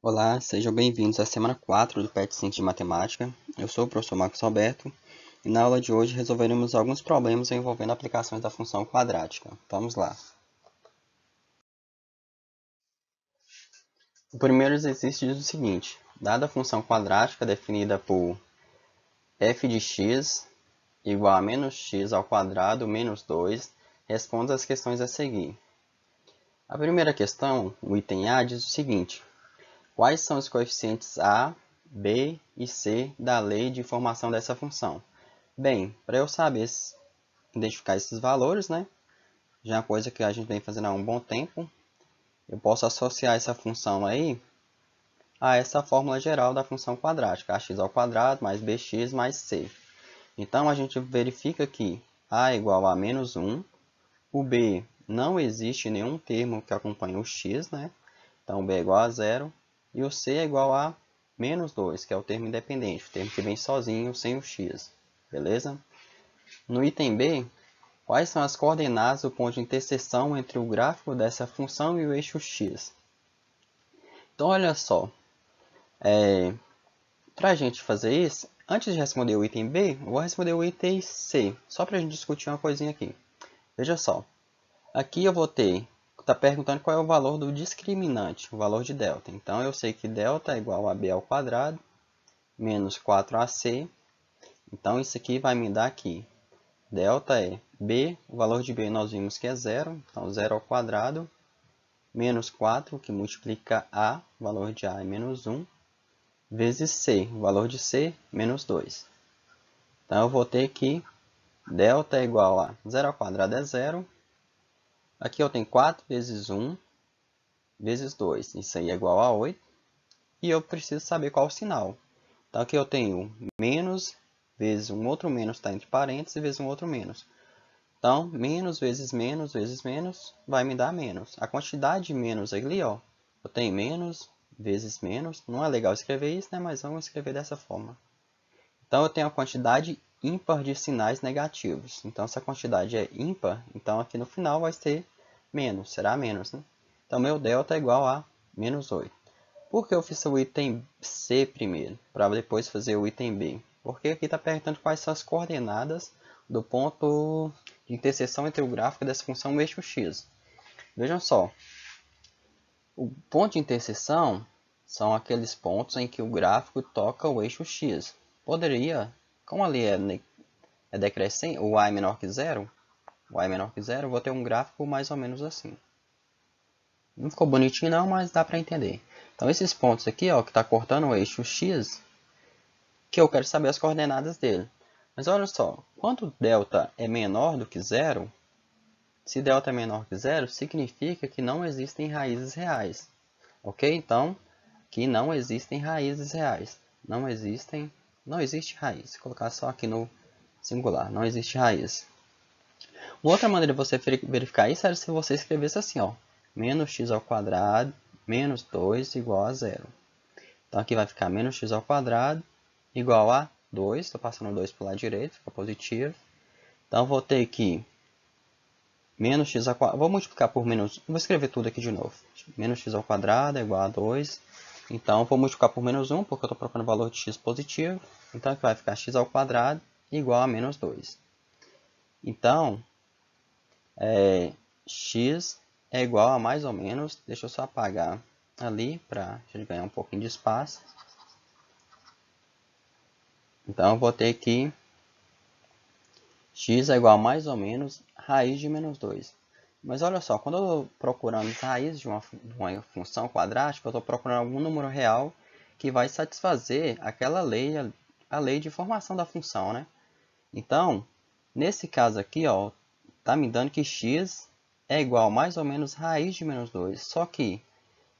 Olá, sejam bem-vindos à semana 4 do PET 5 de Matemática. Eu sou o professor Marcos Alberto e na aula de hoje resolveremos alguns problemas envolvendo aplicações da função quadrática. Vamos lá. O primeiro exercício diz o seguinte: dada a função quadrática definida por f de x igual a menos x ao quadrado menos 2, responda as questões a seguir. A primeira questão, o item A, diz o seguinte: quais são os coeficientes a, b e c da lei de formação dessa função? Bem, para eu saber identificar esses valores, né? Já é uma coisa que a gente vem fazendo há um bom tempo, eu posso associar essa função aí a essa fórmula geral da função quadrática, ax ao quadrado mais bx mais c. Então, a gente verifica que a é igual a menos 1, o b não existe nenhum termo que acompanhe o x, né? Então, o b é igual a zero, e o c é igual a menos 2, que é o termo independente, o termo que vem sozinho, sem o x. Beleza? No item B, quais são as coordenadas do ponto de interseção entre o gráfico dessa função e o eixo x? Então, olha só. Para a gente fazer isso, antes de responder o item B, eu vou responder o item C, só para a gente discutir uma coisinha aqui. Veja só. Aqui eu vou ter, está perguntando qual é o valor do discriminante, o valor de delta. Então, eu sei que delta é igual a b ao quadrado menos 4ac. Então, isso aqui vai me dar aqui. Delta é b, o valor de b nós vimos que é zero, então 0 ao quadrado, menos 4, que multiplica a, o valor de a é menos 1, vezes c, o valor de c, menos 2. Então, eu vou ter que delta é igual a 0 ao quadrado é zero. Aqui eu tenho 4 vezes 1, vezes 2, isso aí é igual a 8. E eu preciso saber qual o sinal. Então, aqui eu tenho menos vezes um outro menos, está entre parênteses, vezes um outro menos. Então, menos vezes menos, vai me dar menos. A quantidade de menos ali, ó, eu tenho menos vezes menos. Não é legal escrever isso, né? Mas vamos escrever dessa forma. Então, eu tenho a quantidade ímpar de sinais negativos. Então, se a quantidade é ímpar, então aqui no final vai ser menos, será menos, né? Então, meu delta é igual a menos 8. Por que eu fiz o item C primeiro, para depois fazer o item B? Porque aqui está perguntando quais são as coordenadas do ponto de interseção entre o gráfico dessa função e o eixo x. Vejam só, o ponto de interseção são aqueles pontos em que o gráfico toca o eixo x. Poderia, como ali é decrescente, o y é menor que zero, eu vou ter um gráfico mais ou menos assim. Não ficou bonitinho não, mas dá para entender. Então, esses pontos aqui, ó, que está cortando o eixo x, que eu quero saber as coordenadas dele. Mas olha só, quando delta é menor do que zero, se delta é menor que zero, significa que não existem raízes reais. Ok? Então, aqui não existem raízes reais. Não existe raiz. Vou colocar só aqui no singular, não existe raiz. Uma outra maneira de você verificar isso era se você escrevesse assim, ó, menos x ao quadrado menos 2 igual a zero. Então, aqui vai ficar menos x ao quadrado igual a 2. Estou passando 2 para o lado direito, fica positivo. Então, vou ter que menos x ao quadrado. Vou multiplicar por menos. Vou escrever tudo aqui de novo. Menos x ao quadrado é igual a 2. Então, vou multiplicar por menos 1, porque eu estou procurando o valor de x positivo. Então, aqui vai ficar x ao quadrado igual a menos 2. Então, x é igual a mais ou menos. Deixa eu só apagar ali para a gente ganhar um pouquinho de espaço. Então, eu vou ter que x é igual a mais ou menos raiz de menos 2. Mas olha só, quando eu estou procurando raiz de uma função quadrática, eu estou procurando algum número real que vai satisfazer aquela lei, a lei de formação da função, né? Então, nesse caso aqui, ó, tá me dando que x é igual a mais ou menos raiz de menos 2. Só que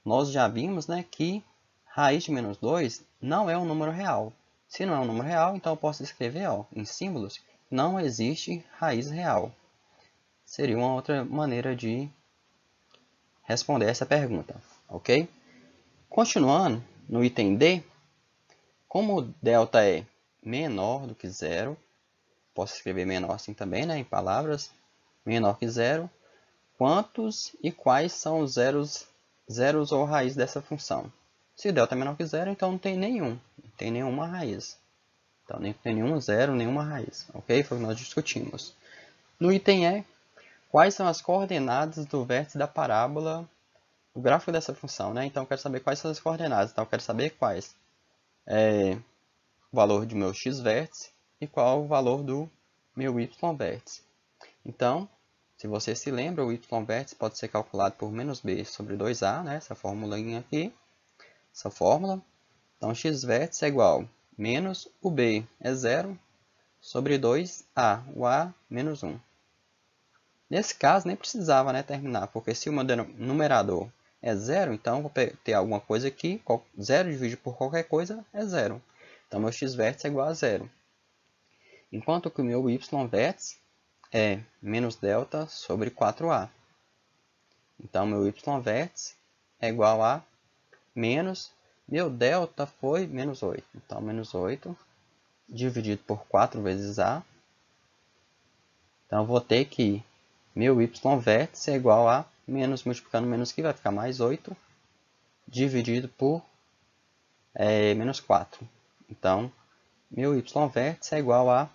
nós já vimos, né, que raiz de menos 2 não é um número real. Se não é um número real, então eu posso escrever, ó, em símbolos, não existe raiz real. Seria uma outra maneira de responder essa pergunta, ok? Continuando, no item D, como delta é menor do que zero, posso escrever menor assim também, né, em palavras, menor que zero, quantos e quais são os zeros ou raiz dessa função? Se delta é menor que zero, então não tem nenhum. Não tem nenhuma raiz. Então, nem tem nenhum zero, nenhuma raiz. Ok? Foi o que nós discutimos. No item E, quais são as coordenadas do vértice da parábola, o gráfico dessa função, né? Então, eu quero saber quais são as coordenadas. Então, eu quero saber quais. O valor do meu x vértice e qual o valor do meu y vértice. Então, se você se lembra, o y vértice pode ser calculado por menos b sobre 2a, né? Essa formulazinha aqui. Essa fórmula. Então, x vértice é igual menos o b é 0 sobre 2a, o a menos 1. Nesse caso, nem precisava, né, terminar, porque se o meu numerador é 0, então vou ter alguma coisa aqui, 0 dividido por qualquer coisa é 0. Então, meu x vértice é igual a 0. Enquanto que o meu y vértice é menos delta sobre 4a. Então, meu y vértice é igual a menos, meu delta foi menos 8. Então, menos 8 dividido por 4 vezes a. Então, eu vou ter que meu y vértice é igual a menos, multiplicando menos aqui, vai ficar mais 8 dividido por menos 4. Então, meu y vértice é igual a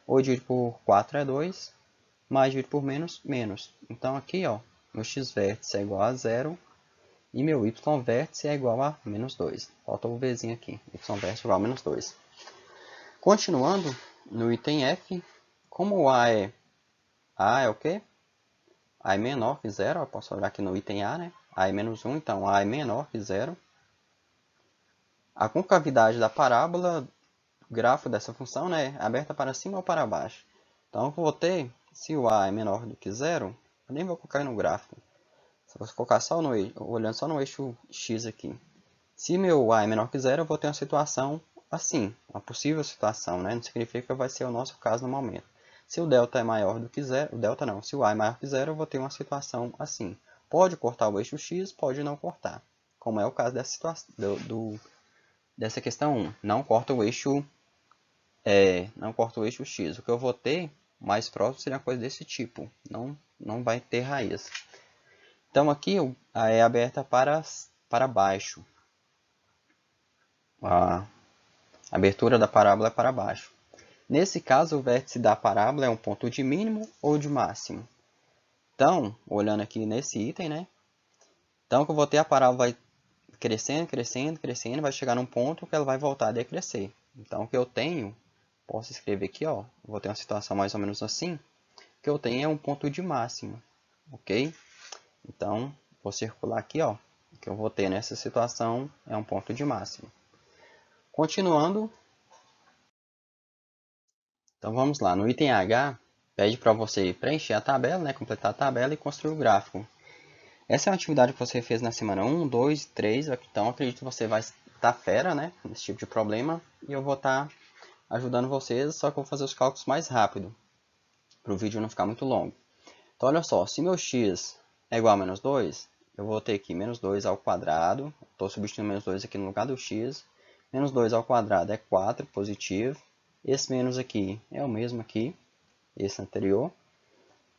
8 dividido por 4 é 2, mais dividido por menos, menos. Então, aqui, ó, meu x vértice é igual a 0 e meu y vértice é igual a menos 2. Falta o vzinho aqui, y vértice é igual a menos 2. Continuando, no item F, como o A é o quê? A é menor que 0, eu posso olhar aqui no item A, né? A é menos 1, então A é menor que 0. A concavidade da parábola, o gráfico dessa função, né, é aberta para cima ou para baixo. Então, eu vou ter, se o A é menor do que 0, eu nem vou colocar no gráfico. Se eu colocar só no eixo, olhando só no eixo X aqui. Se meu A é menor que 0, eu vou ter uma situação assim, uma possível situação, né? Não significa que vai ser o nosso caso no momento. Se o delta é maior do que 0, o delta não, se o A é maior que 0, eu vou ter uma situação assim. Pode cortar o eixo X, pode não cortar. Como é o caso dessa situação, dessa questão 1. Não corta o eixo X. O que eu vou ter mais próximo seria uma coisa desse tipo. Não vai ter raiz. Então aqui é aberta para baixo. A abertura da parábola é para baixo. Nesse caso, o vértice da parábola é um ponto de mínimo ou de máximo. Então, olhando aqui nesse item, né? Então, que eu vou ter a parábola vai crescendo, crescendo, crescendo, vai chegar num ponto que ela vai voltar a decrescer. Então, o que eu tenho, posso escrever aqui, ó, vou ter uma situação mais ou menos assim. O que eu tenho é um ponto de máximo, ok? Então, vou circular aqui, ó. O que eu vou ter nessa situação é um ponto de máximo. Continuando. Então, vamos lá. No item H, pede para você preencher a tabela, né? Completar a tabela e construir o gráfico. Essa é uma atividade que você fez na semana 1, 2 e 3. Então, acredito que você vai estar fera, né? Nesse tipo de problema. E eu vou estar ajudando vocês, só que eu vou fazer os cálculos mais rápido. Para o vídeo não ficar muito longo. Então, olha só. Se meu x é igual a menos 2, eu vou ter aqui menos 2 ao quadrado. Estou substituindo menos 2 aqui no lugar do x. Menos 2 ao quadrado é 4, positivo. Esse menos aqui é o mesmo aqui, esse anterior.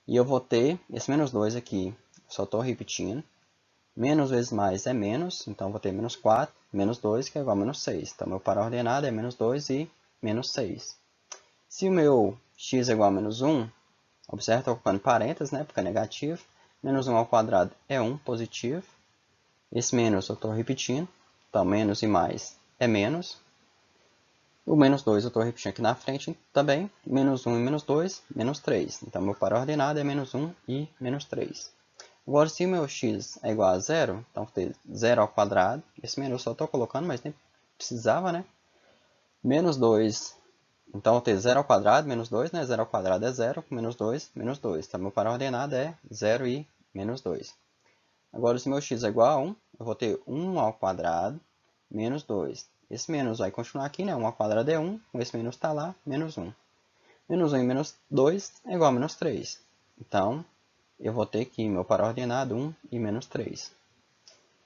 E eu vou ter esse menos 2 aqui, só estou repetindo. Menos vezes mais é menos, então eu vou ter menos 4, menos 2, que é igual a menos 6. Então, meu par ordenado é menos 2 e menos 6. Se o meu x é igual a menos 1, observe, estou colocando parênteses, né, porque é negativo. Menos 1 ao quadrado é 1, positivo. Esse menos eu estou repetindo, então menos e mais é menos. O menos 2 eu estou repetindo aqui na frente também. Menos 1 e menos 2, menos 3. Então, meu par ordenado é menos 1 e menos 3. Agora, se o meu x é igual a 0, então vou ter 0 ao quadrado. Esse menos eu só estou colocando, mas nem precisava, né? Menos 2, então vou ter 0 ao quadrado, menos 2, né? 0 ao quadrado é 0, menos 2, menos 2. Então, meu par ordenado é 0 e menos 2. Agora, se meu x é igual a 1, eu vou ter 1 ao quadrado, menos 2. Esse menos vai continuar aqui, né? 1 ao quadrado é 1, esse menos está lá, menos 1. Menos 1 e menos 2 é igual a menos 3. Então, eu vou ter aqui meu par ordenado 1 e menos 3.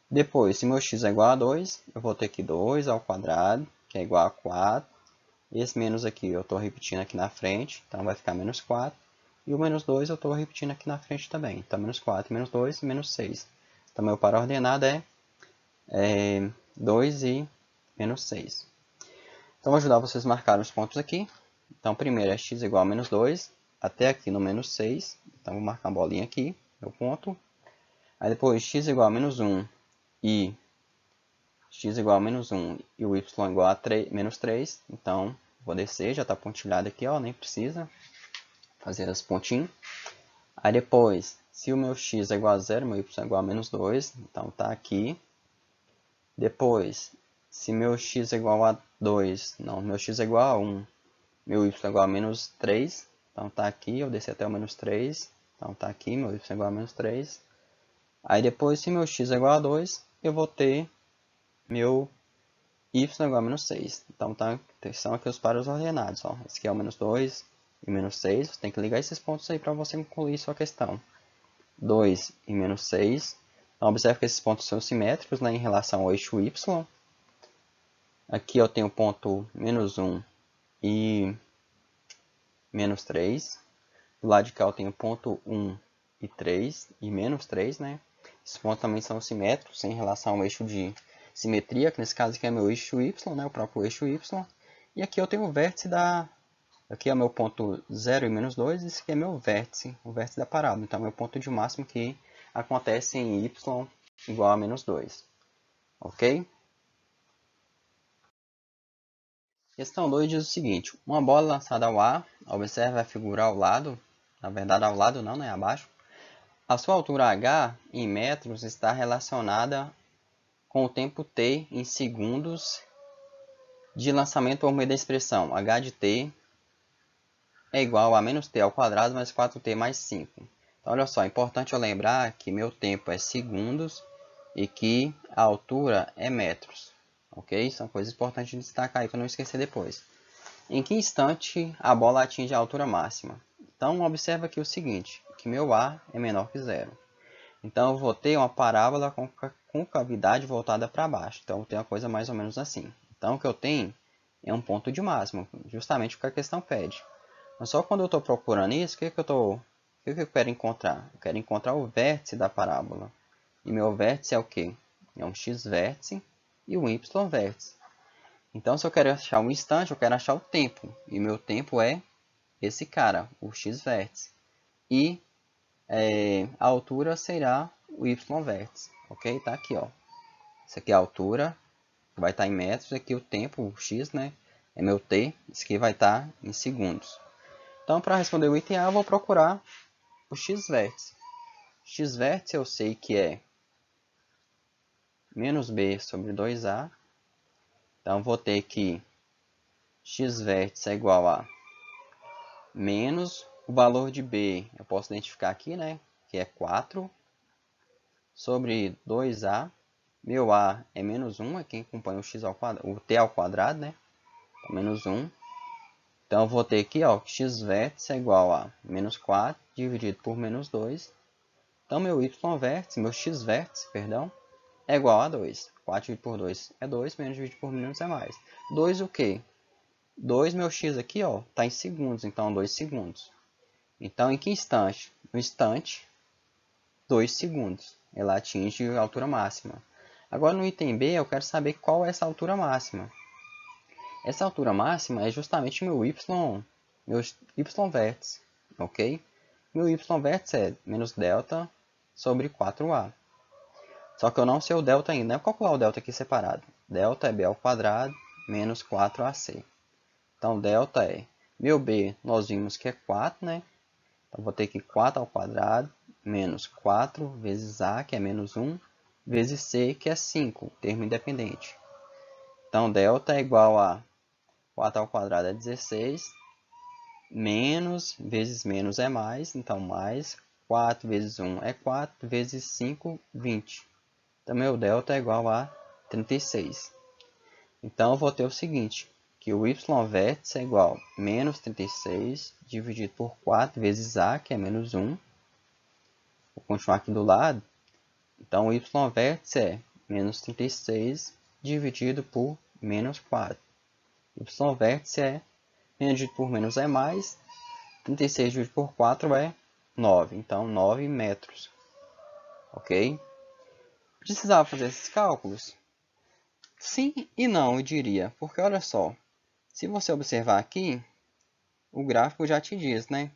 Depois, se meu x é igual a 2, eu vou ter aqui 2 ao quadrado, que é igual a 4. Esse menos aqui eu estou repetindo aqui na frente, então vai ficar menos 4. E o menos 2 eu estou repetindo aqui na frente também. Então, menos 4, menos 2, menos 6. Então, meu par ordenado é 2 e menos 6. Então, vou ajudar vocês a marcar os pontos aqui. Então, primeiro é x igual a menos 2, até aqui no menos 6. Então, vou marcar uma bolinha aqui, meu ponto. Aí depois x igual a menos 1 e x igual a menos 1 e o y igual a menos 3. Então, vou descer, já está pontilhado aqui, ó, nem precisa fazer as pontinhos. Aí depois, se o meu x é igual a 0, meu y é igual a menos 2, então está aqui. Depois, se meu x é igual a 2, não, meu x é igual a 1, meu y é igual a menos 3, então está aqui, eu desci até o menos 3, então está aqui, meu y é igual a menos 3. Aí depois, se meu x é igual a 2, eu vou ter meu y igual a menos 6. Então, são aqui os pares ordenados. Ó. Esse aqui é o menos 2 e menos 6. Você tem que ligar esses pontos aí para você concluir sua questão. 2 e menos 6. Então, observe que esses pontos são simétricos, né, em relação ao eixo y. Aqui eu tenho o ponto menos 1 e menos 3. Do lado de cá eu tenho ponto 1 e 3 e menos 3, né? Esses pontos também são simétricos em relação ao eixo de simetria, que nesse caso aqui é meu eixo y, né? O próprio eixo y. E aqui eu tenho o vértice da... Aqui é o meu ponto 0 e menos 2, e esse aqui é meu vértice, o vértice da parábola. Então, é o meu ponto de máximo que acontece em y igual a menos 2. Ok? Questão 2 diz o seguinte: uma bola lançada ao ar, observe a figura ao lado, na verdade ao lado não, né, abaixo. A sua altura h em metros está relacionada com o tempo t em segundos de lançamento por meio da expressão h de t é igual a menos t ao quadrado mais 4t mais 5. Então, olha só, é importante eu lembrar que meu tempo é segundos e que a altura é metros. Ok? São coisas importantes de destacar aí para não esquecer depois. Em que instante a bola atinge a altura máxima? Então, observa aqui o seguinte, que meu A é menor que zero. Então, eu vou ter uma parábola com concavidade voltada para baixo. Então, eu tenho uma coisa mais ou menos assim. Então, o que eu tenho é um ponto de máximo, justamente o que a questão pede. Mas só quando eu estou procurando isso, o que eu quero encontrar? Eu quero encontrar o vértice da parábola. E meu vértice é o quê? É um x-vértice e um y-vértice. Então, se eu quero achar um instante, eu quero achar o tempo. E meu tempo é esse cara, o x-vértice. E a altura será o y-vértice. Ok? Tá aqui, ó. Isso aqui é a altura, vai estar em metros. Aqui o tempo, o x, né? É meu t. Isso aqui vai estar em segundos. Então, para responder o item A, eu vou procurar o x-vértice. X-vértice eu sei que é menos b sobre 2a. Então, vou ter que x-vértice é igual a menos o valor de b. Eu posso identificar aqui, né? Que é 4 sobre 2a. Meu a é menos 1, é quem acompanha o x ao quadrado, o t ao quadrado, né? Menos 1. Então, eu vou ter aqui, ó, que x-vértice é igual a menos 4 dividido por menos 2. Então, meu y-vértice, meu x-vértice, perdão, é igual a 2. 4 dividido por 2 é 2, menos dividido por menos é mais. 2 o quê? 2, meu x aqui, ó, está em segundos, então 2 segundos. Então, em que instante? No instante, 2 segundos. Ela atinge a altura máxima. Agora, no item B, eu quero saber qual é essa altura máxima. Essa altura máxima é justamente meu y-vértice, ok? Meu y-vértice é menos delta sobre 4a. Só que eu não sei o delta ainda. Vou calcular o delta aqui separado. Delta é b ao quadrado menos 4ac. Então, delta é... Meu b, nós vimos que é 4, né? Então, vou ter que 4 ao quadrado menos 4 vezes a, que é menos 1, vezes c, que é 5, termo independente. Então, delta é igual a 4 ao quadrado é 16, menos vezes menos é mais, então mais 4 vezes 1 é 4, vezes 5, 20. Então, meu delta é igual a 36. Então, eu vou ter o seguinte, que o y-vértice é igual a menos 36 dividido por 4 vezes a, que é menos 1. Vou continuar aqui do lado. Então, o y-vértice é menos 36 dividido por menos 4. Y-vértice é menos dividido por menos é mais. 36 dividido por 4 é 9. Então, 9 metros. Ok? Precisava fazer esses cálculos? Sim e não, eu diria. Porque olha só, se você observar aqui, o gráfico já te diz, né?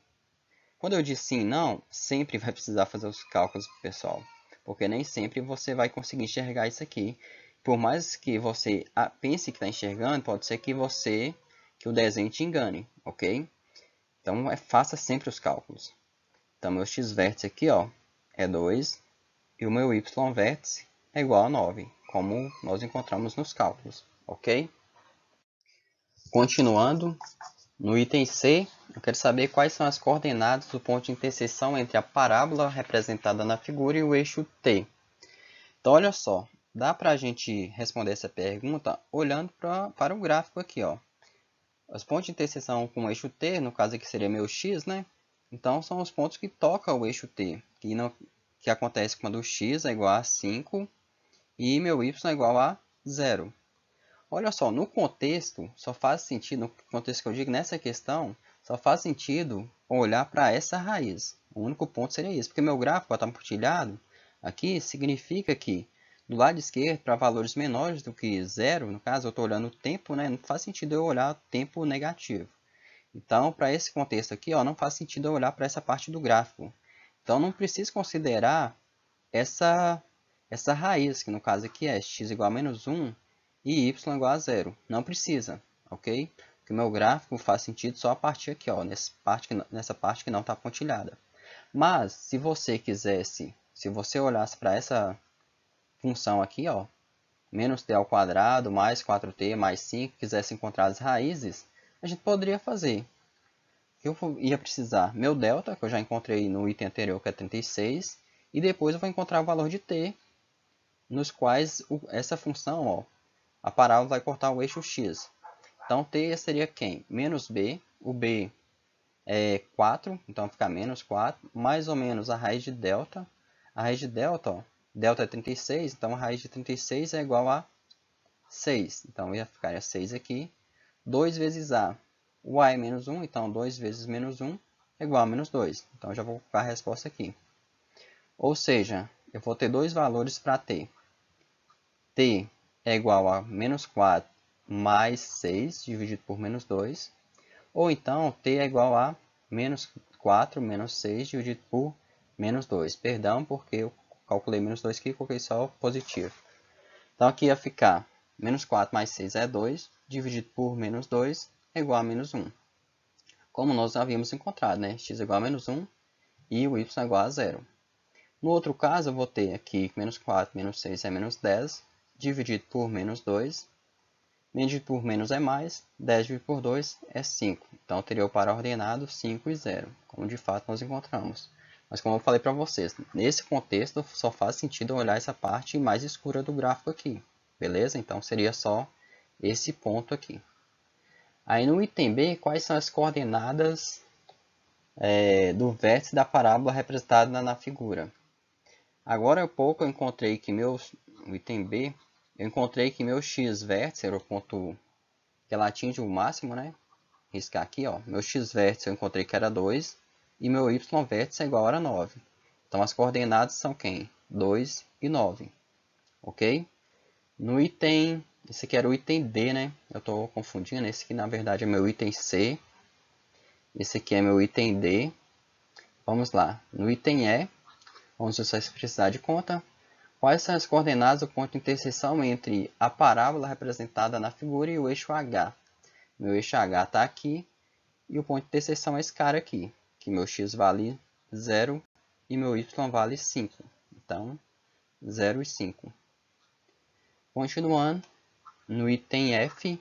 Quando eu disse sim e não, sempre vai precisar fazer os cálculos, pessoal. Porque nem sempre você vai conseguir enxergar isso aqui. Por mais que você pense que está enxergando, pode ser que o desenho te engane, ok? Então, faça sempre os cálculos. Então, meu x vértice aqui, ó, é 2 e o meu y vértice é igual a 9, como nós encontramos nos cálculos, ok? Continuando, no item C, eu quero saber quais são as coordenadas do ponto de interseção entre a parábola representada na figura e o eixo T. Então, olha só, dá para a gente responder essa pergunta olhando para o gráfico aqui, ó. Os pontos de interseção com o eixo T, no caso aqui seria meu x, né? Então, são os pontos que tocam o eixo T, que acontece quando o x é igual a 5 e meu y é igual a 0. Olha só, no contexto, só faz sentido, no contexto que eu digo, nessa questão, só faz sentido olhar para essa raiz. O único ponto seria isso, porque meu gráfico está compartilhado aqui, significa que do lado esquerdo, para valores menores do que 0, no caso eu estou olhando o tempo, né? Não faz sentido eu olhar tempo negativo. Então, para esse contexto aqui, ó, não faz sentido eu olhar para essa parte do gráfico. Então, não preciso considerar essa, essa raiz, que no caso aqui é x igual a menos 1 e y igual a 0. Não precisa, ok? Porque o meu gráfico faz sentido só a partir aqui, ó, nessa parte que não está pontilhada. Mas, se você quisesse, se você olhasse para essa função aqui, ó, menos t ao quadrado mais 4t mais 5, quisesse encontrar as raízes, a gente poderia fazer. Eu ia precisar meu delta, que eu já encontrei no item anterior, que é 36, e depois eu vou encontrar o valor de t, nos quais essa função, ó, a parábola vai cortar o eixo x. Então, t seria quem? Menos b, o b é 4, então fica menos 4, mais ou menos a raiz de delta. A raiz de delta, ó, delta é 36, então a raiz de 36 é igual a 6. Então, ia ficar 6 aqui. 2 vezes a. O a é menos 1, então 2 vezes menos 1 é igual a menos 2. Então, já vou colocar a resposta aqui. Ou seja, eu vou ter dois valores para t. T é igual a menos 4 mais 6 dividido por menos 2. Ou então, t é igual a menos 4 menos 6 dividido por menos 2. Perdão, porque eu calculei menos 2 aqui e coloquei só positivo. Então, aqui ia ficar menos 4 mais 6 é 2, dividido por menos 2 é igual a menos 1. Como nós havíamos encontrado, né? X é igual a menos 1 e o y é igual a 0. No outro caso, eu vou ter aqui menos 4 menos 6 é menos 10, dividido por menos 2. Dividido por menos é mais, 10 dividido por 2 é 5. Então, eu teria o par ordenado 5 e 0, como de fato nós encontramos. Mas como eu falei para vocês, nesse contexto só faz sentido olhar essa parte mais escura do gráfico aqui. Beleza? Então, seria só esse ponto aqui. Aí no item B, quais são as coordenadas do vértice da parábola representada na figura? Agora há pouco eu encontrei que no item B, eu encontrei que meu x vértice era o ponto que ela atinge o máximo, né? Riscar aqui, ó. Meu x vértice eu encontrei que era 2 e meu y vértice é igual a 9. Então as coordenadas são quem? 2 e 9. Ok? No item, esse aqui era o item D, né? Eu estou confundindo, esse aqui na verdade é meu item C. Esse aqui é meu item D. Vamos lá. No item E, vamos usar essa simplicidade de conta. Quais são as coordenadas do ponto de interseção entre a parábola representada na figura e o eixo H? Meu eixo H está aqui e o ponto de interseção é esse cara aqui, que meu x vale 0 e meu y vale 5. Então, 0 e 5. Continuando, no item F,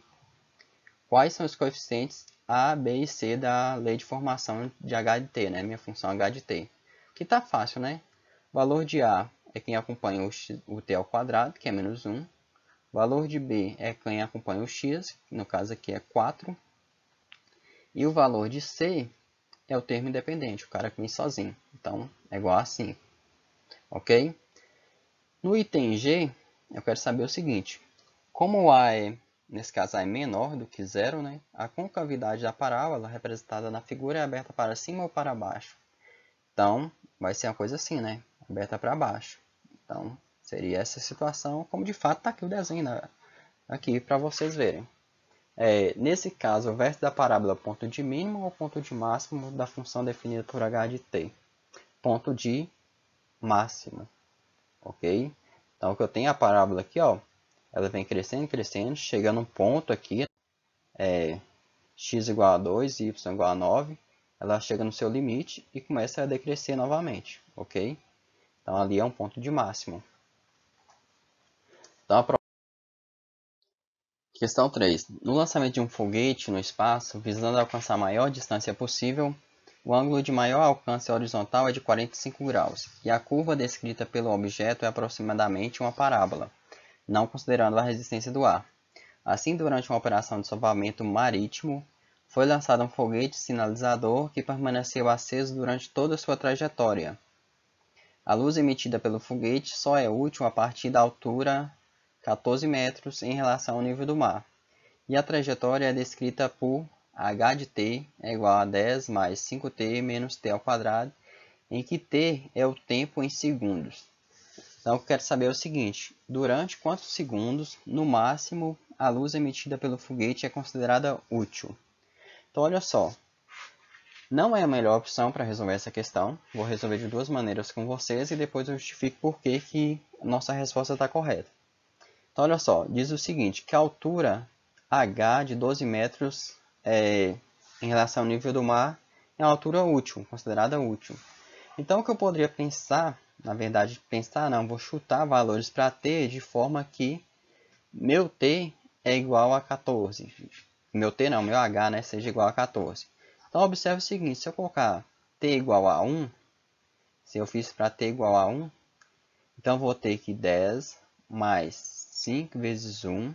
quais são os coeficientes A, B e C da lei de formação de H de T, né? Minha função H de T. Que está fácil, né? O valor de A é quem acompanha o T ao quadrado, que é menos 1. O valor de B é quem acompanha o x, que no caso aqui é 4. E o valor de C é o termo independente, o cara que vem sozinho. Então, é igual a 5. Ok? No item G, eu quero saber o seguinte. Como o A nesse caso, A é menor do que 0, né? A concavidade da parábola representada na figura é aberta para cima ou para baixo. Então, vai ser uma coisa assim, né? Aberta para baixo. Então, seria essa situação, como de fato está aqui o desenho aqui para vocês verem. Nesse caso, o vértice da parábola é o ponto de mínimo ou ponto de máximo da função definida por h de t? Ponto de máximo, ok? Então, o que eu tenho a parábola aqui, ó, ela vem crescendo, crescendo, chega num ponto aqui, x igual a 2, y igual a 9, ela chega no seu limite e começa a decrescer novamente, ok? Então, ali é um ponto de máximo. Então, questão 3. No lançamento de um foguete no espaço, visando alcançar a maior distância possível, o ângulo de maior alcance horizontal é de 45 graus, e a curva descrita pelo objeto é aproximadamente uma parábola, não considerando a resistência do ar. Assim, durante uma operação de salvamento marítimo, foi lançado um foguete sinalizador que permaneceu aceso durante toda a sua trajetória. A luz emitida pelo foguete só é útil a partir da altura 14 metros em relação ao nível do mar. E a trajetória é descrita por h de t é igual a 10 mais 5t menos t ao quadrado, em que t é o tempo em segundos. Então, eu quero saber o seguinte: durante quantos segundos, no máximo, a luz emitida pelo foguete é considerada útil? Então, olha só. Não é a melhor opção para resolver essa questão. Vou resolver de duas maneiras com vocês e depois eu justifico por que nossa resposta está correta. Então, olha só. Diz o seguinte, que a altura h de 12 metros em relação ao nível do mar é uma altura útil, considerada útil. Então, o que eu poderia pensar, na verdade, pensar não, vou chutar valores para t de forma que meu t é igual a 14. Meu t não, meu h, né, seja igual a 14. Então, observe o seguinte, se eu colocar t igual a 1, se eu fiz para t igual a 1, então eu vou ter que 10 mais 5 vezes 1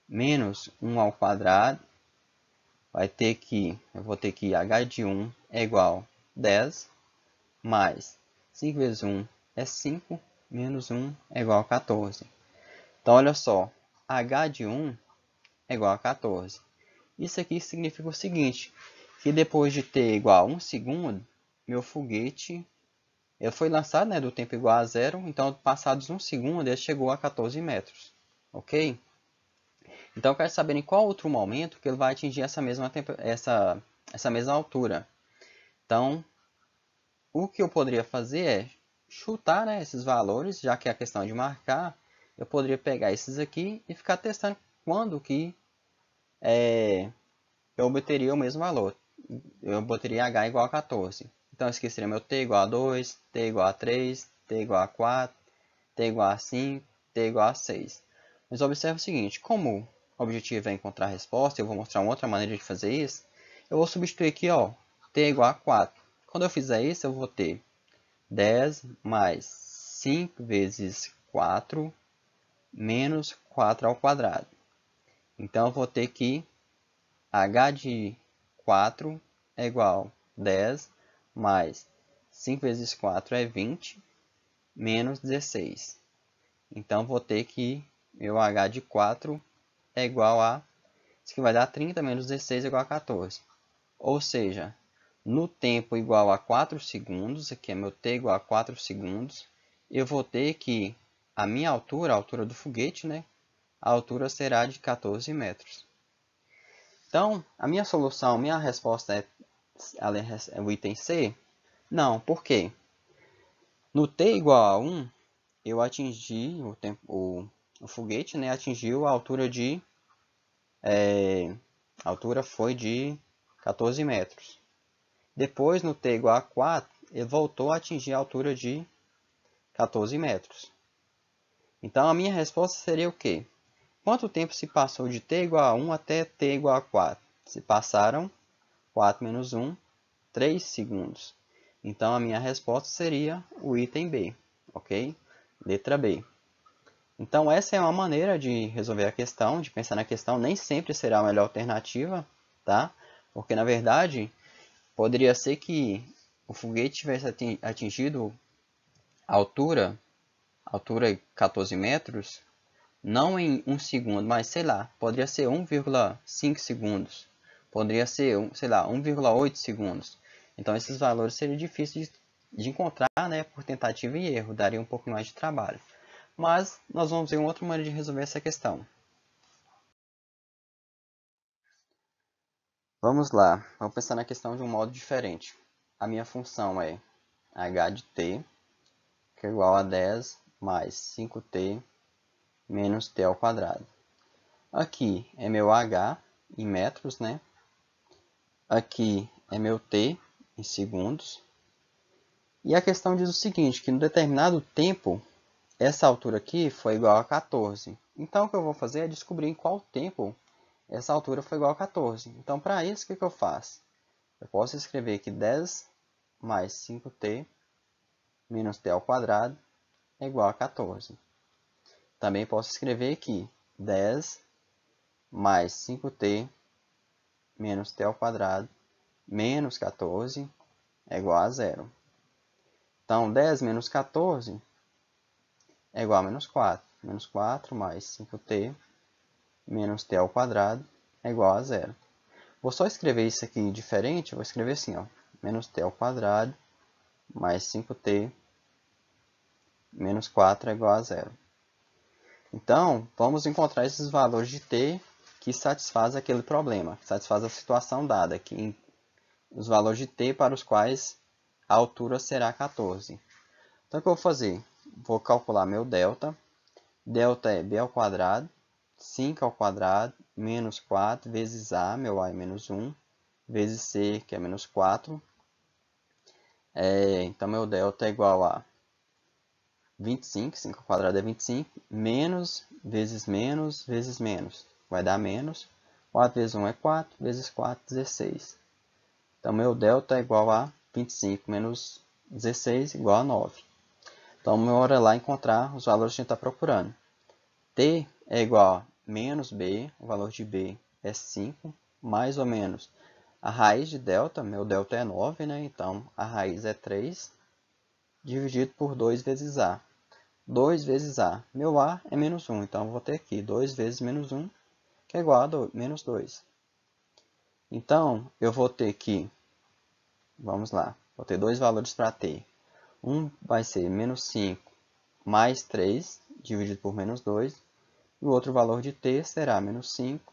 menos 1 ao quadrado, eu vou ter que h de 1 é igual a 10, mais 5 vezes 1 é 5, menos 1 é igual a 14. Então, olha só, h de 1 é igual a 14. Isso aqui significa o seguinte, que depois de t igual a 1 segundo, meu foguete ele foi lançado, né, do tempo igual a 0, então passados 1 segundo ele chegou a 14 metros, ok? Então eu quero saber em qual outro momento que ele vai atingir essa mesma altura. Então, o que eu poderia fazer é chutar, né, esses valores, já que é a questão de marcar, eu poderia pegar esses aqui e ficar testando quando que eu obteria o mesmo valor. Eu botaria h igual a 14. Então, eu esqueceria meu t igual a 2, t igual a 3, t igual a 4, t igual a 5, t igual a 6. Mas observe o seguinte, como o objetivo é encontrar a resposta, eu vou mostrar uma outra maneira de fazer isso, eu vou substituir aqui, ó, t igual a 4. Quando eu fizer isso, eu vou ter 10 mais 5 vezes 4 menos 4 ao quadrado. Então, eu vou ter que h de 4 é igual a 10 mais 5 vezes 4 é 20 menos 16. Então, vou ter que meu h de 4 é igual a... Isso aqui vai dar 30 menos 16 é igual a 14. Ou seja, no tempo igual a 4 segundos, aqui é meu t igual a 4 segundos, eu vou ter que a minha altura, a altura do foguete, né? A altura será de 14 metros. Então, a minha solução, minha resposta é o item C? Não, por quê? No t igual a 1, eu atingi o foguete, né, atingiu a altura de... a altura foi de 14 metros. Depois, no t igual a 4, ele voltou a atingir a altura de 14 metros. Então, a minha resposta seria o quê? Quanto tempo se passou de t igual a 1 até t igual a 4? Se passaram 4 menos 1, 3 segundos. Então, a minha resposta seria o item B, ok? Letra B. Então, essa é uma maneira de resolver a questão, de pensar na questão. Nem sempre será a melhor alternativa, tá? Porque, na verdade, poderia ser que o foguete tivesse atingido a altura 14 metros, não em 1 segundo, mas, sei lá, poderia ser 1,5 segundos. Poderia ser, sei lá, 1,8 segundos. Então, esses valores seriam difíceis de encontrar, né, por tentativa e erro. Daria um pouco mais de trabalho. Mas, nós vamos ver uma outra maneira de resolver essa questão. Vamos lá, vamos pensar na questão de um modo diferente. A minha função é h de t, que é igual a 10 mais 5t menos t ao quadrado. Aqui é meu h em metros, né? Aqui é meu t em segundos. E a questão diz o seguinte, que no determinado tempo, essa altura aqui foi igual a 14. Então, o que eu vou fazer é descobrir em qual tempo essa altura foi igual a 14. Então, para isso, o que eu faço? Eu posso escrever que 10 mais 5t menos t ao quadrado é igual a 14. Também posso escrever que 10 mais 5t menos t ao quadrado menos 14 é igual a zero. Então, 10 menos 14 é igual a menos 4. Menos 4 mais 5t menos t ao quadrado é igual a zero. Vou só escrever isso aqui diferente, vou escrever assim, ó, menos t ao quadrado mais 5t menos 4 é igual a zero. Então, vamos encontrar esses valores de t que satisfazem aquele problema, que satisfaz a situação dada, aqui, os valores de t para os quais a altura será 14. Então, o que eu vou fazer? Vou calcular meu delta. Delta é b ao quadrado, 5 ao quadrado, menos 4, vezes a, meu a é menos 1, vezes c, que é menos 4. Então, meu delta é igual a 25, 5 ao quadrado é 25, menos, vezes menos, vezes menos. Vai dar menos. 4 vezes 1 é 4, vezes 4, 16. Então, meu delta é igual a 25 menos 16, igual a 9. Então, bora lá encontrar os valores que a gente está procurando. T é igual a menos b, o valor de b é 5, mais ou menos a raiz de delta, meu delta é 9, né? Então, a raiz é 3, dividido por 2 vezes a. 2 vezes a, meu a é menos 1, então eu vou ter aqui 2 vezes menos 1, que é igual a menos 2. Então, eu vou ter aqui, vamos lá, vou ter dois valores para t. Um vai ser menos 5 mais 3, dividido por menos 2. E o outro valor de t será menos 5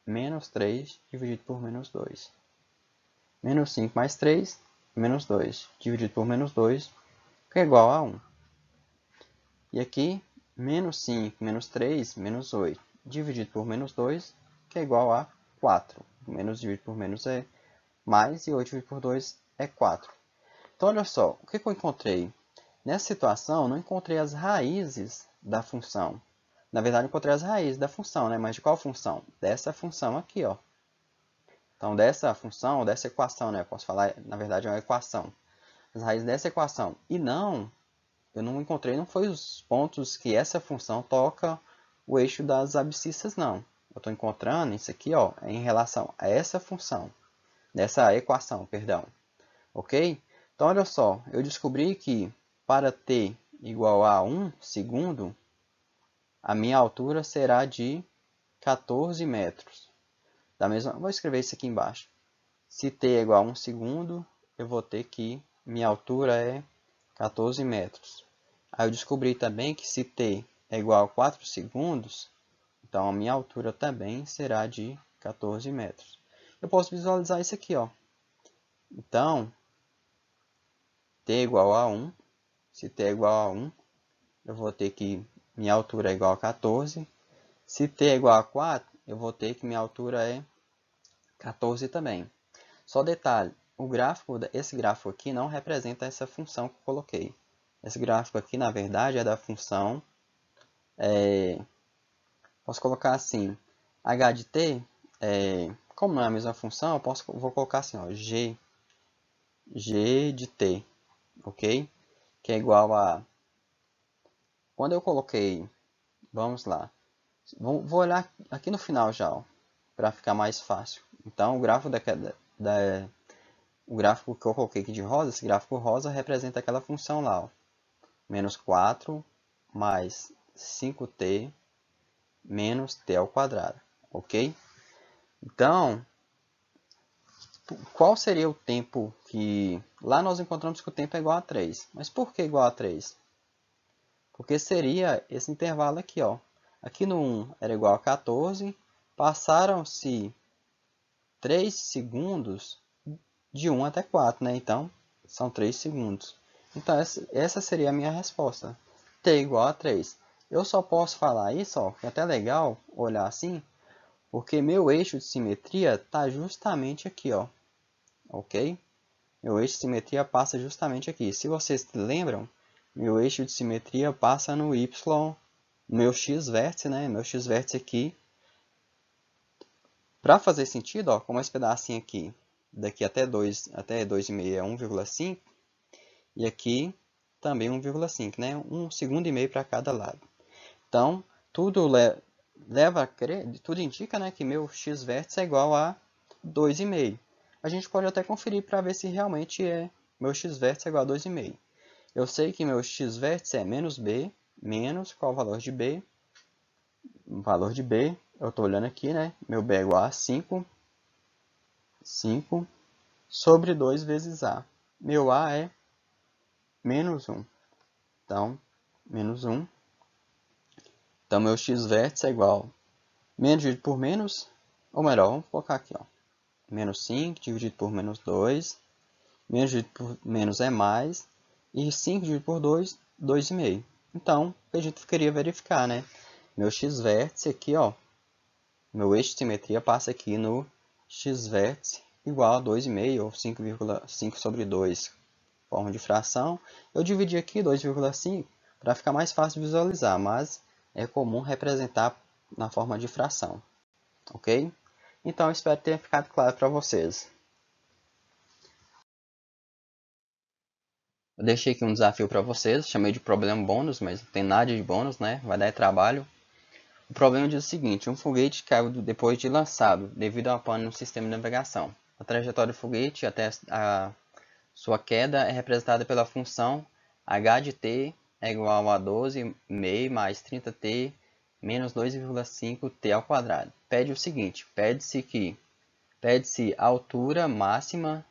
menos 3, dividido por menos 2. Menos 5 mais 3, menos 2, dividido por menos 2, que é igual a 1. E aqui, menos 5 menos 3, menos 8, dividido por menos 2, que é igual a 4. Menos dividido por menos é mais, e 8 dividido por 2 é 4. Então, olha só, o que eu encontrei? Nessa situação, eu não encontrei as raízes da função. Na verdade, encontrei as raízes da função, né? Mas de qual função? Dessa função aqui, ó. Então, dessa função, dessa equação, né? Eu posso falar, na verdade, é uma equação. As raízes dessa equação. E não, eu não encontrei, não foi os pontos que essa função toca o eixo das abscissas, não. Eu estou encontrando isso aqui, ó, em relação a essa função, dessa equação, perdão. Ok? Então, olha só, eu descobri que para t igual a 1 segundo, a minha altura será de 14 metros. Vou escrever isso aqui embaixo. Se t é igual a 1 segundo, eu vou ter que minha altura é 14 metros. Aí eu descobri também que se t é igual a 4 segundos, então a minha altura também será de 14 metros. Eu posso visualizar isso aqui, ó. Então, t é igual a 1. Se t é igual a 1, eu vou ter que minha altura é igual a 14. Se t é igual a 4, eu vou ter que minha altura é 14 também. Só detalhe, esse gráfico aqui não representa essa função que eu coloquei. Esse gráfico aqui, na verdade, é da função, posso colocar assim, h de t, como não é a mesma função, vou colocar assim, ó, g de t, ok? Que é igual a, quando eu coloquei, vamos lá, vou olhar aqui no final já, para ficar mais fácil. Então, o gráfico que eu coloquei aqui de rosa, esse gráfico rosa representa aquela função lá, ó, menos 4 mais 5t menos t ao quadrado, ok? Então, qual seria o tempo que... Lá nós encontramos que o tempo é igual a 3. Mas por que igual a 3? Porque seria esse intervalo aqui, ó. Aqui no 1 era igual a 14, passaram-se 3 segundos de 1 até 4, né? Então, são 3 segundos. Então, essa seria a minha resposta. T igual a 3. Eu só posso falar isso, ó, que é até legal olhar assim, porque meu eixo de simetria está justamente aqui, ó. Ok? Meu eixo de simetria passa justamente aqui. Se vocês lembram, meu eixo de simetria passa no Y, meu x-vértice, né? Meu x-vértice aqui. Para fazer sentido, ó, como esse pedacinho aqui, daqui até 2,5 é 1,5, e aqui também 1,5, né? 1 segundo e meio para cada lado. Então, tudo leva a crer, tudo indica, né, que meu x-vértice é igual a 2,5. A gente pode até conferir para ver se realmente meu x-vértice é igual a 2,5. Eu sei que meu x-vértice é menos b, menos qual o valor de b? O valor de b, eu estou olhando aqui, né? Meu b é igual a 5 sobre 2 vezes a. Meu a é menos 1. Então, menos 1. Então, meu x-vértice é igual a menos dividido por menos, ou melhor, vamos colocar aqui, ó. Menos 5 dividido por menos 2. Menos dividido por menos é mais. E 5 dividido por 2, 2,5. Então, a gente queria verificar, né? Meu x-vértice aqui, ó. Meu eixo de simetria passa aqui no x-vértice igual a 2,5 ou 5,5 sobre 2. Forma de fração. Eu dividi aqui 2,5 para ficar mais fácil de visualizar, mas é comum representar na forma de fração. Ok? Então, espero que tenha ficado claro para vocês. Eu deixei aqui um desafio para vocês, chamei de problema bônus, mas não tem nada de bônus, né? Vai dar trabalho. O problema diz o seguinte: um foguete caiu depois de lançado, devido a uma pane no sistema de navegação. A trajetória do foguete até a sua queda é representada pela função h de t é igual a 12,5 mais 30t menos 2,5t ao quadrado. Pede o seguinte: pede-se a altura máxima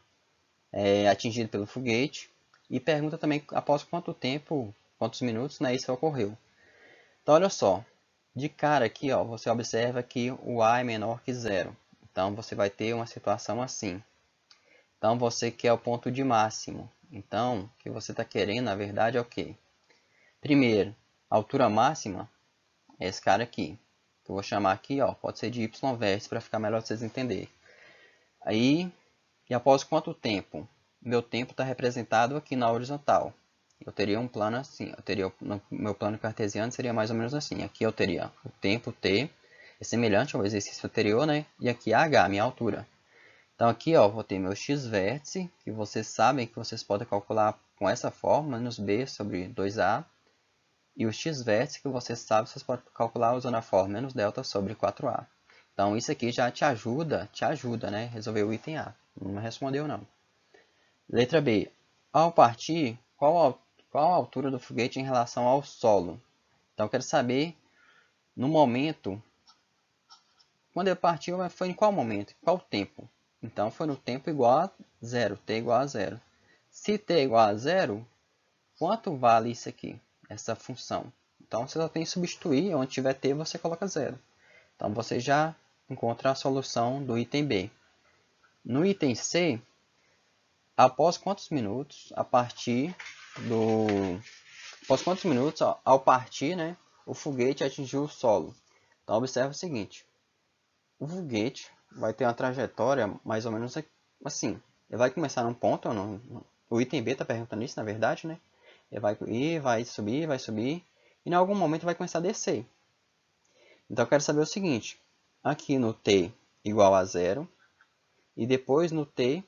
atingida pelo foguete e pergunta também após quanto tempo, quantos minutos, né, isso ocorreu. Então, olha só, de cara aqui, ó, você observa que o a é menor que zero. Então, você vai ter uma situação assim. Então, você quer o ponto de máximo. Então, o que você está querendo, na verdade, é o quê? Primeiro, a altura máxima é esse cara aqui. Que eu vou chamar aqui, ó, pode ser de y vértice para ficar melhor vocês entenderem. Aí, e após quanto tempo? Meu tempo está representado aqui na horizontal. Eu teria um plano assim. No meu plano cartesiano seria mais ou menos assim. Aqui eu teria o tempo t, é semelhante ao exercício anterior, né? E aqui h, minha altura. Então aqui, ó, vou ter meu x-vértice, que vocês sabem que vocês podem calcular com essa forma, menos b sobre 2a. E o x-vértice, que vocês sabem, vocês podem calcular usando a forma menos delta sobre 4a. Então isso aqui já te ajuda, né? Resolver o item A. Não respondeu não. Letra B. Ao partir, qual a altura do foguete em relação ao solo? Então eu quero saber, no momento, quando ele partiu, foi em qual momento? Qual tempo? Então foi no tempo igual a zero, t igual a zero. Se t é igual a zero, quanto vale isso aqui? Essa função. Então você só tem que substituir, onde tiver t você coloca zero. Então você já encontra a solução do item B. No item C, após quantos minutos, ao partir, né, o foguete atingiu o solo? Então observe o seguinte: o foguete vai ter uma trajetória mais ou menos assim. Ele vai começar num ponto, o item B está perguntando isso, na verdade, né? Ele vai ir, vai subir, e em algum momento vai começar a descer. Então eu quero saber o seguinte: aqui no t igual a zero, e depois no t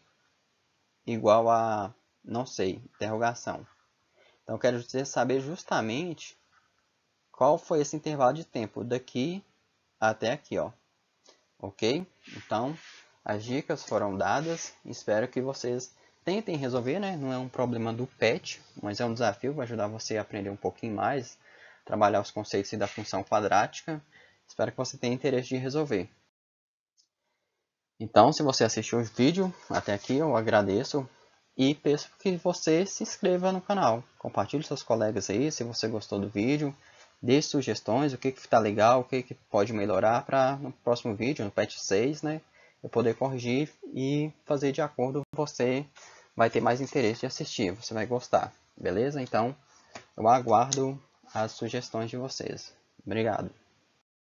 igual a, não sei, interrogação. Então eu quero saber justamente qual foi esse intervalo de tempo daqui até aqui, ó. Ok? Então, as dicas foram dadas. Espero que vocês tentem resolver, né? Não é um problema do PET, mas é um desafio, vai ajudar você a aprender um pouquinho mais, trabalhar os conceitos da função quadrática. Espero que você tenha interesse de resolver. Então, se você assistiu o vídeo até aqui, eu agradeço e peço que você se inscreva no canal. Compartilhe com seus colegas aí, se você gostou do vídeo. Deixe sugestões, o que está legal, o que pode melhorar para no próximo vídeo, no patch 6, né? eu poder corrigir e fazer de acordo com você. Vai ter mais interesse de assistir, você vai gostar, beleza? Então, eu aguardo as sugestões de vocês. Obrigado.